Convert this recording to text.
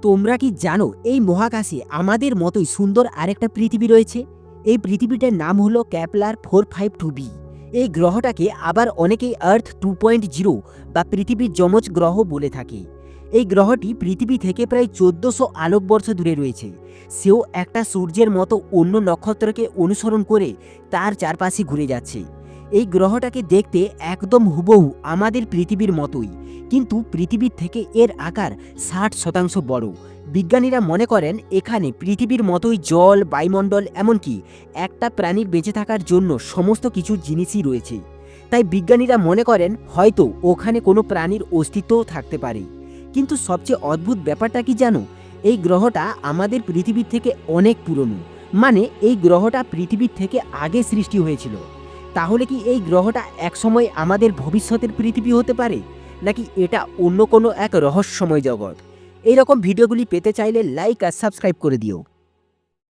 তোমরা কি জানো এই মহাকাশে আমাদের মতোই সুন্দর আরেকটা পৃথিবী রয়েছে? এই পৃথিবীটার নাম হলো ক্যাপলার 452b। এই গ্রহটাকে আবার অনেকেই আর্থ 2.0 বা পৃথিবীর যমজ গ্রহ বলে থাকে। এই গ্রহটি পৃথিবী থেকে প্রায় 1400 আলোকবর্ষ দূরে রয়েছে। সেও একটা সূর্যের মতো অন্য নক্ষত্রকে অনুসরণ করে তার চারপাশে ঘুরে যাচ্ছে। এই গ্রহটাকে দেখতে একদম হুবহু আমাদের পৃথিবীর মতোই, কিন্তু পৃথিবীর থেকে এর আকার 60% বড়। বিজ্ঞানীরা মনে করেন এখানে পৃথিবীর মতোই জল, বায়ুমণ্ডল, এমনকি একটা প্রাণীর বেঁচে থাকার জন্য সমস্ত কিছু জিনিসই রয়েছে। তাই বিজ্ঞানীরা মনে করেন হয়তো ওখানে কোনো প্রাণীর অস্তিত্বও থাকতে পারে। কিন্তু সবচেয়ে অদ্ভুত ব্যাপারটা কি জানো? এই গ্রহটা আমাদের পৃথিবীর থেকে অনেক পুরনো। মানে এই গ্রহটা পৃথিবীর থেকে আগে সৃষ্টি হয়েছিল। তাহলে কি এই গ্রহটা একসময় আমাদের ভবিষ্যতের পৃথিবী হতে পারে, নাকি এটা অন্য কোনো এক রহস্যময় জগৎ? এইরকম ভিডিওগুলি পেতে চাইলে লাইক আর সাবস্ক্রাইব করে দিও।